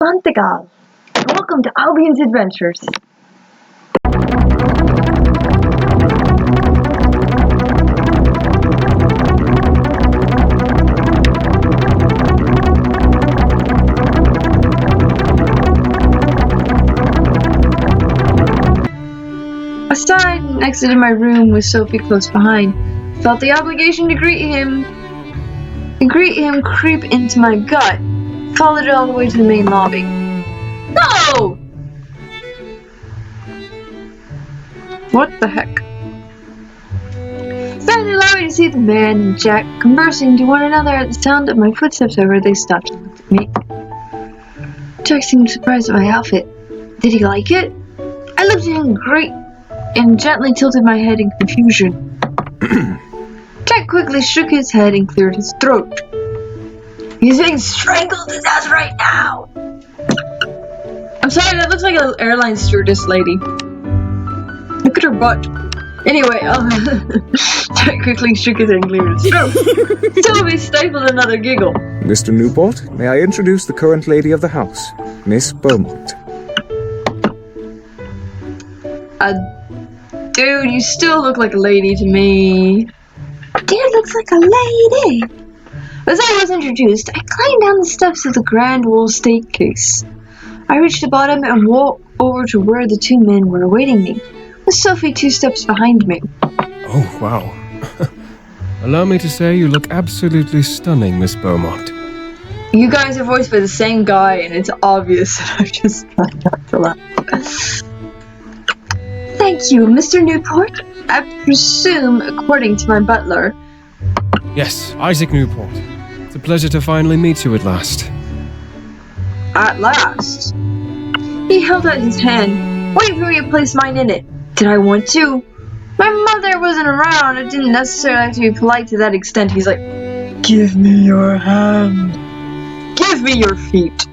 Fantagal. Welcome to Albion's Adventures. I sighed and exited my room with Sophie close behind. Felt the obligation to greet him creep into my gut. Followed it all the way to the main lobby. No! What the heck? Found the lobby to see the man and Jack conversing to one another at the sound of my footsteps. However, they stopped and looked at me. Jack seemed surprised at my outfit. Did he like it? I looked at him and gently tilted my head in confusion. Jack quickly shook his head and cleared his throat. He's being strangled to death right now. I'm sorry, that looks like an airline stewardess lady. Look at her butt. Anyway, Jack quickly shook his head and cleared his throat. Toby stifled another giggle. Mr. Newport, may I introduce the current lady of the house, Miss Beaumont. Dude, you still look like a lady to me. Dude looks like a lady. As I was introduced, I climbed down the steps of the grand wool staircase. I reached the bottom and walked over to where the two men were awaiting me, with Sophie 2 steps behind me. Oh, wow. Allow me to say you look absolutely stunning, Miss Beaumont. You guys are voiced by the same guy, and it's obvious that I'm just trying not to laugh. Thank you, Mr. Newport. I presume, according to my butler. Yes, Isaac Newport. It's a pleasure to finally meet you at last. At last? He held out his hand, waiting for me to place mine in it. Did I want to? My mother wasn't around. I didn't necessarily have to be polite to that extent. He's like, give me your hand. Give me your feet.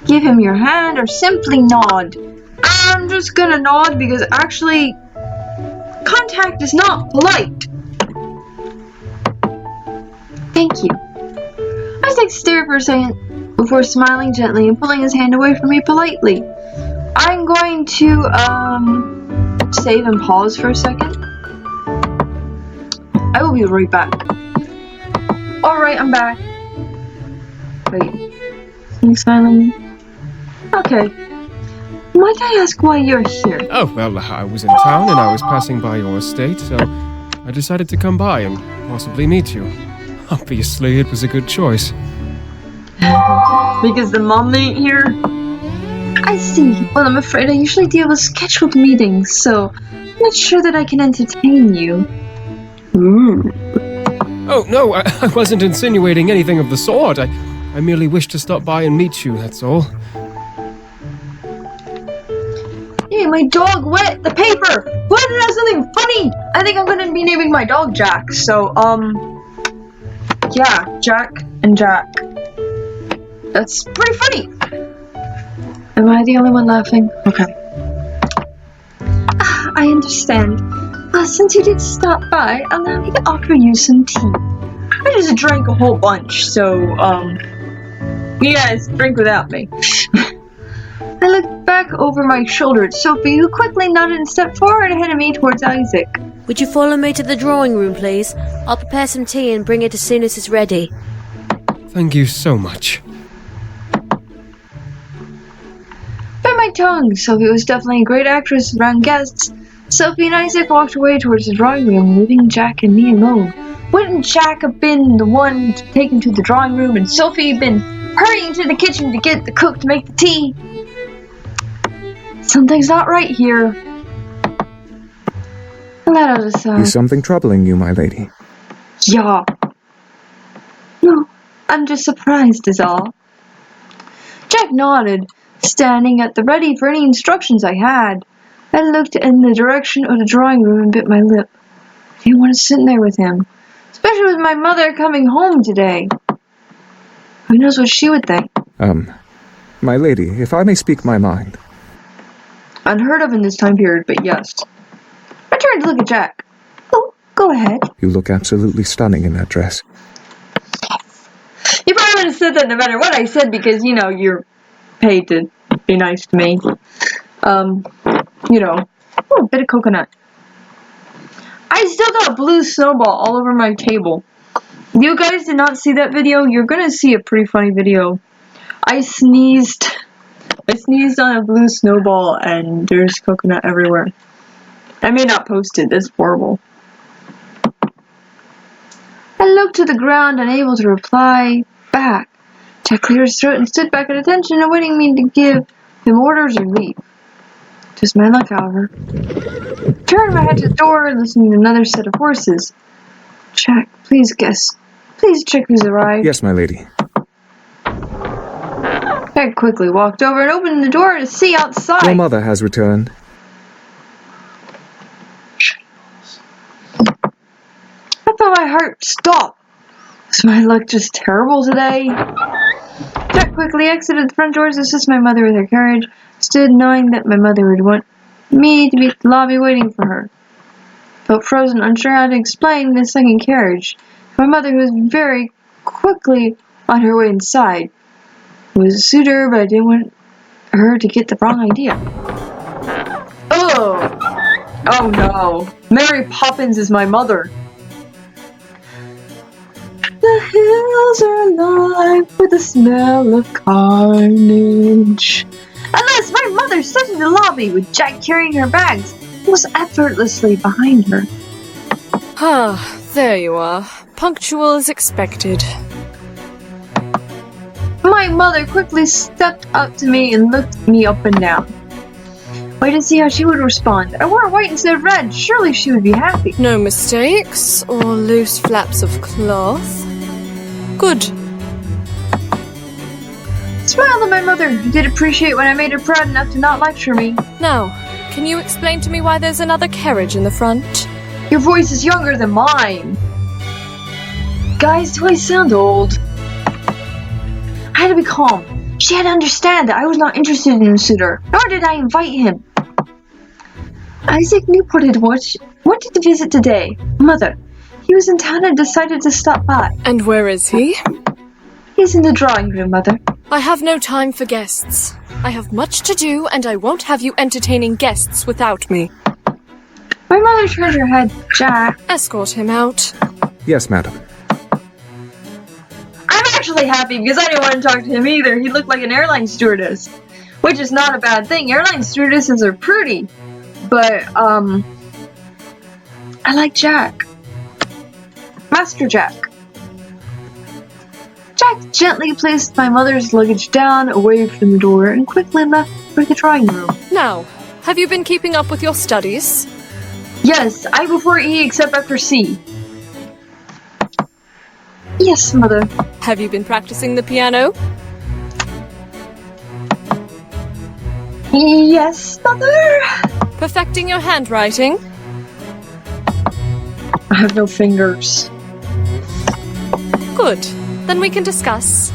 Give him your hand or simply nod. I'm just gonna nod because actually, contact is not polite. Thank you. Isaac stared for a second before smiling gently and pulling his hand away from me politely. I'm going to, save and pause for a second. I will be right back. Alright, I'm back. Wait. He's smiling. Okay. Might I ask why you're here? Oh, well, I was in town and I was passing by your estate, so I decided to come by and possibly meet you. Obviously, it was a good choice. Because the mom ain't here? I see. Well, I'm afraid I usually deal with scheduled meetings, so I'm not sure that I can entertain you. Oh, no, I wasn't insinuating anything of the sort. I merely wished to stop by and meet you, that's all. Hey, my dog wet the paper! Why did I have something funny? I think I'm gonna be naming my dog Jack, so, yeah, Jack and Jack. That's pretty funny. Am I the only one laughing? Okay. I understand. Since you did stop by, allow me to offer you some tea. I just drank a whole bunch, so, you guys drink without me. I looked back over my shoulder at Sophie, who quickly nodded and stepped forward ahead of me towards Isaac. Would you follow me to the drawing room, please? I'll prepare some tea and bring it as soon as it's ready. Thank you so much. Bit my tongue. Sophie was definitely a great actress around guests. Sophie and Isaac walked away towards the drawing room, leaving Jack and me alone. Wouldn't Jack have been the one to take him to the drawing room and Sophie been hurrying to the kitchen to get the cook to make the tea? Something's not right here. Let out a sigh. Is something troubling you, my lady? Yeah. No, I'm just surprised is all. Jack nodded, standing at the ready for any instructions I had. I looked in the direction of the drawing room and bit my lip. I didn't want to sit in there with him, especially with my mother coming home today. Who knows what she would think? My lady, if I may speak my mind. Unheard of in this time period, but yes. I turned to look at Jack. Oh, go ahead. You look absolutely stunning in that dress. You're probably going to said that no matter what I said because, you know, you're paid to be nice to me. You know, oh, a bit of coconut. I still got blue snowball all over my table. You guys did not see that video? You're gonna see a pretty funny video. I sneezed on a blue snowball and there's coconut everywhere. I may not post it, that's horrible. I looked to the ground, unable to reply back. Jack cleared his throat and stood back at attention, awaiting me to give him orders or leave. Just my luck, however. Turned my head to the door, listening to another set of horses. Jack, please check who's arrived. Yes, my lady. Jack quickly walked over and opened the door to see outside. Your mother has returned. I felt my heart stop. Was my luck just terrible today? Jack quickly exited the front doors to assist my mother with her carriage, stood knowing that my mother would want me to be at the lobby waiting for her. Felt frozen, unsure how to explain the second carriage. My mother was very quickly on her way inside. It was a suitor, but I didn't want her to get the wrong idea. Oh no. Mary Poppins is my mother. The hills are alive with the smell of carnage. Unless my mother stood in the lobby with Jack carrying her bags almost effortlessly behind her. Ah, there you are. Punctual as expected. My mother quickly stepped up to me and looked me up and down. Waited to see how she would respond. I wore white instead of red. Surely she would be happy. No mistakes or loose flaps of cloth. Good. Smiled at my mother, who did appreciate when I made her proud enough to not lecture me. Now, can you explain to me why there's another carriage in the front? Your voice is younger than mine. Guys, do I sound old? I had to be calm. She had to understand that I was not interested in the suitor, nor did I invite him. Isaac Newport had wanted to visit today. Mother, he was in town and decided to stop by. And where is he? He's in the drawing room, Mother. I have no time for guests. I have much to do, and I won't have you entertaining guests without me. My mother turned her head. Jack. Escort him out. Yes, madam. I'm actually happy because I didn't want to talk to him either. He looked like an airline stewardess, which is not a bad thing. Airline stewardesses are pretty, but I like Jack. Master Jack. Jack gently placed my mother's luggage down away from the door and quickly left for the drawing room. Now, have you been keeping up with your studies? Yes, I before E except after C. Yes, Mother. Have you been practicing the piano? Yes, Mother. Perfecting your handwriting? I have no fingers. Good. Then we can discuss.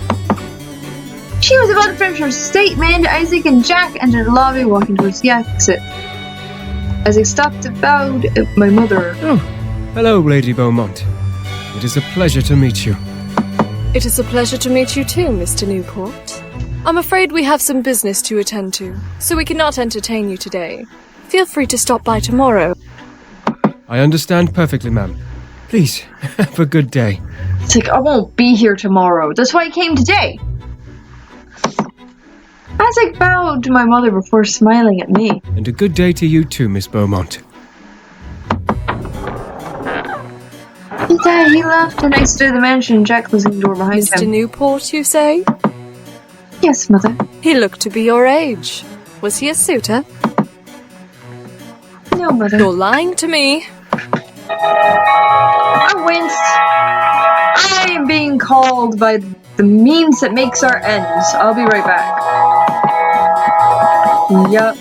She was about to finish her statement. Isaac and Jack entered the lobby, walking towards the exit. As they stopped and bowed at my mother. Oh, hello, Lady Beaumont. It is a pleasure to meet you. It is a pleasure to meet you too, Mr. Newport. I'm afraid we have some business to attend to, so we cannot entertain you today. Feel free to stop by tomorrow. I understand perfectly, ma'am. Please, have a good day. It's like, I won't be here tomorrow. That's why I came today. Isaac bowed to my mother before smiling at me. And a good day to you too, Miss Beaumont. He left and exited the mansion, Jack closing the door behind Mr. him. Newport, you say? Yes, Mother. He looked to be your age. Was he a suitor? No, Mother. You're lying to me. I winced. I am being called by the means that makes our ends. I'll be right back. Yup.